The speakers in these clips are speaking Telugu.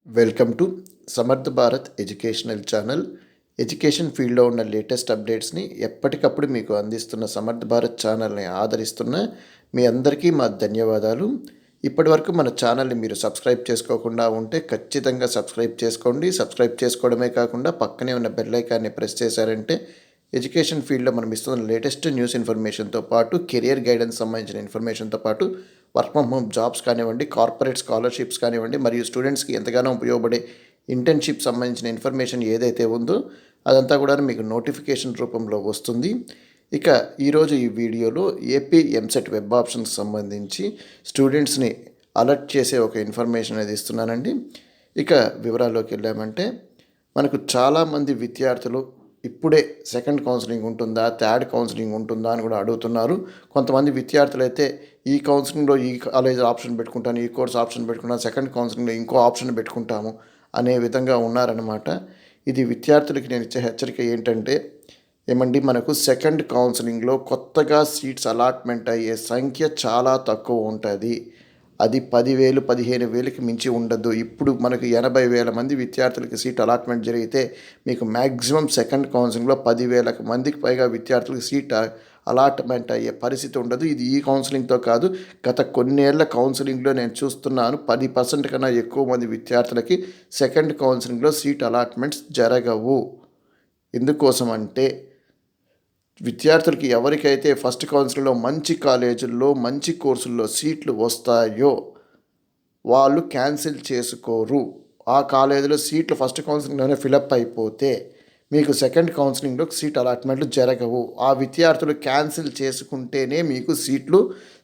Welcome to Samarth Bharat educational channel. Education ఫీల్డ్లో ఉన్న లేటెస్ట్ అప్డేట్స్ని ఎప్పటికప్పుడు మీకు అందిస్తున్న సమర్థ్ భారత్ ఛానల్ని ఆదరిస్తున్న మీ అందరికీ మా ధన్యవాదాలు. ఇప్పటివరకు మన ఛానల్ని మీరు సబ్స్క్రైబ్ చేసుకోకుండా ఉంటే ఖచ్చితంగా సబ్స్క్రైబ్ చేసుకోండి. సబ్స్క్రైబ్ చేసుకోవడమే కాకుండా పక్కనే ఉన్న బెల్ ఐకాన్ని ప్రెస్ చేశారంటే ఎడ్యుకేషన్ ఫీల్డ్లో మనం ఇస్తున్న లేటెస్ట్ న్యూస్ ఇన్ఫర్మేషన్తో పాటు కెరియర్ గైడెన్స్ సంబంధించిన ఇన్ఫర్మేషన్తో పాటు వర్క్ ఫ్రమ్ హోమ్ జాబ్స్ కానివ్వండి, కార్పొరేట్ స్కాలర్షిప్స్ కానివ్వండి, మరియు స్టూడెంట్స్కి ఎంతగానో ఉపయోగపడే ఇంటర్న్షిప్ సంబంధించిన ఇన్ఫర్మేషన్ ఏదైతే ఉందో అదంతా కూడా మీకు నోటిఫికేషన్ రూపంలో వస్తుంది. ఇక ఈరోజు ఈ వీడియోలో ఏపీ ఎంసెట్ వెబ్ ఆప్షన్కి సంబంధించి స్టూడెంట్స్ని అలర్ట్ చేసే ఒక ఇన్ఫర్మేషన్ అనేది ఇస్తున్నానండి. ఇక వివరాల్లోకి వెళ్ళామంటే మనకు చాలామంది విద్యార్థులు ఇప్పుడే సెకండ్ కౌన్సిలింగ్ ఉంటుందా, థర్డ్ కౌన్సిలింగ్ ఉంటుందా అని కూడా అడుగుతున్నారు. కొంతమంది విద్యార్థులు అయితే ఈ కౌన్సిలింగ్లో ఈ కాలేజ్ ఆప్షన్ పెట్టుకుంటాను, ఈ కోర్స్ ఆప్షన్ పెట్టుకుంటాను, సెకండ్ కౌన్సిలింగ్లో ఇంకో ఆప్షన్ పెట్టుకుంటాము అనే విధంగా ఉన్నారన్నమాట. ఇది విద్యార్థులకి నేను ఇచ్చే హెచ్చరిక ఏంటంటే, ఏమండి, మనకు సెకండ్ కౌన్సిలింగ్లో కొత్తగా సీట్స్ అలాట్మెంట్ అయ్యే సంఖ్య చాలా తక్కువ ఉంటుంది. అది 10,000 15,000కి మించి ఉండదు. ఇప్పుడు మనకు 80,000 మంది విద్యార్థులకి సీట్ అలాట్మెంట్ జరిగితే మీకు మ్యాక్సిమం సెకండ్ కౌన్సిలింగ్లో 10,000 మందికి పైగా విద్యార్థులకు సీట్ అలాట్మెంట్ అయ్యే పరిస్థితి ఉండదు. ఇది ఈ కౌన్సిలింగ్తో కాదు, గత కొన్నేళ్ల కౌన్సిలింగ్లో నేను చూస్తున్నాను 10% కన్నా ఎక్కువ మంది విద్యార్థులకి సెకండ్ కౌన్సిలింగ్లో సీట్ అలాట్మెంట్స్ జరగవు. ఎందుకోసం అంటే విద్యార్థులకి ఎవరికైతే ఫస్ట్ కౌన్సిలింగ్లో మంచి కాలేజీల్లో మంచి కోర్సుల్లో సీట్లు వస్తాయో వాళ్ళు క్యాన్సిల్ చేసుకోరు. ఆ కాలేజీలో సీట్లు ఫస్ట్ కౌన్సిలింగ్లోనే ఫిలప్ అయిపోతే మీకు సెకండ్ కౌన్సిలింగ్లో సీట్ అలాట్మెంట్లు జరగవు. ఆ విద్యార్థులు క్యాన్సిల్ చేసుకుంటేనే మీకు సీట్లు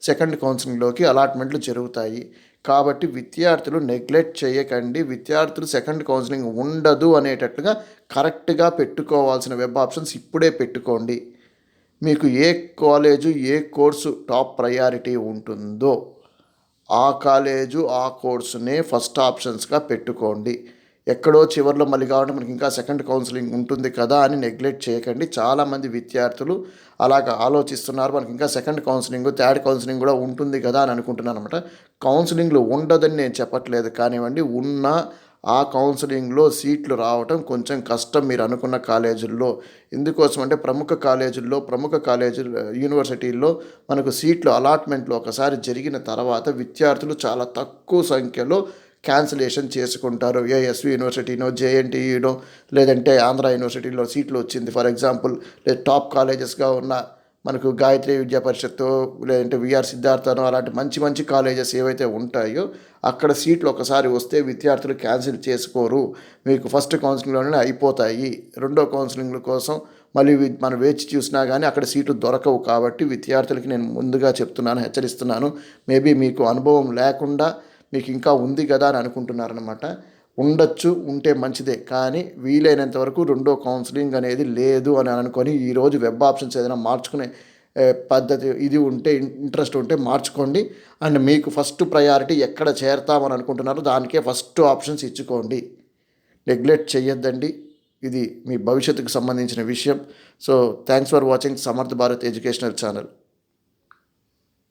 సెకండ్ కౌన్సిలింగ్లోకి అలాట్మెంట్లు జరుగుతాయి. కాబట్టి విద్యార్థులు నెగ్లెక్ట్ చేయకండి. విద్యార్థులు సెకండ్ కౌన్సిలింగ్ ఉండదు అనేటట్లుగా కరెక్ట్గా పెట్టుకోవాల్సిన వెబ్ ఆప్షన్స్ ఇప్పుడే పెట్టుకోండి. మీకు ఏ కాలేజు ఏ కోర్సు టాప్ ప్రయారిటీ ఉంటుందో ఆ కాలేజు ఆ కోర్సునే ఫస్ట్ ఆప్షన్స్గా పెట్టుకోండి. ఎక్కడో చివరిలో మళ్ళీ కావాలంటే మనకి ఇంకా సెకండ్ కౌన్సిలింగ్ ఉంటుంది కదా అని నెగ్లెక్ట్ చేయకండి. చాలామంది విద్యార్థులు అలాగ ఆలోచిస్తున్నారు. మనకి ఇంకా సెకండ్ కౌన్సిలింగ్ థర్డ్ కౌన్సిలింగ్ కూడా ఉంటుంది కదా అని అనుకుంటున్నాను అనమాట. కౌన్సిలింగ్లు ఉండదని నేను చెప్పట్లేదు కానివ్వండి, ఉన్న ఆ కౌన్సిలింగ్లో సీట్లు రావటం కొంచెం కష్టం మీరు అనుకున్న కాలేజీల్లో. ఎందుకోసం అంటే ప్రముఖ కాలేజీల్లో యూనివర్సిటీల్లో మనకు సీట్లు అలాట్మెంట్లో ఒకసారి జరిగిన తర్వాత విద్యార్థులు చాలా తక్కువ సంఖ్యలో క్యాన్సిలేషన్ చేసుకుంటారు. ఏఎస్వి యూనివర్సిటీనో, జేఎన్టీయూనో, లేదంటే ఆంధ్ర యూనివర్సిటీలో సీట్లు వచ్చింది ఫర్ ఎగ్జాంపుల్, లేదా టాప్ కాలేజెస్గా ఉన్న మనకు గాయత్రి విద్యా పరిషత్తు, లేదంటే విఆర్ సిద్ధార్థనో, అలాంటి మంచి మంచి కాలేజెస్ ఏవైతే ఉంటాయో అక్కడ సీట్లు ఒకసారి వస్తే విద్యార్థులు క్యాన్సిల్ చేసుకోరు. మీకు ఫస్ట్ కౌన్సిలింగ్లోనే అయిపోతాయి. రెండో కౌన్సిలింగ్ల కోసం మళ్ళీ మనం వేచి చూసినా కానీ అక్కడ సీట్లు దొరకవు. కాబట్టి విద్యార్థులకి నేను ముందుగా చెప్తున్నాను, హెచ్చరిస్తున్నాను. మేబీ మీకు అనుభవం లేకుండా మీకు ఇంకా ఉంది కదా అని అనుకుంటున్నారనమాట. ఉండొచ్చు, ఉంటే మంచిదే, కానీ వీలైనంత వరకు రెండో కౌన్సిలింగ్ అనేది లేదు అని అనుకొని ఈరోజు వెబ్ ఆప్షన్స్ ఏదైనా మార్చుకునే పద్ధతి ఇది ఉంటే ఇంట్రెస్ట్ ఉంటే మార్చుకోండి. అండ్ మీకు ఫస్ట్ ప్రయారిటీ ఎక్కడ చేరతామని అనుకుంటున్నారో దానికే ఫస్ట్ ఆప్షన్స్ ఇచ్చుకోండి. నెగ్లెక్ట్ చేయొద్దండి. ఇది మీ భవిష్యత్తుకు సంబంధించిన విషయం. So thanks for watching Samarth Bharat educational channel.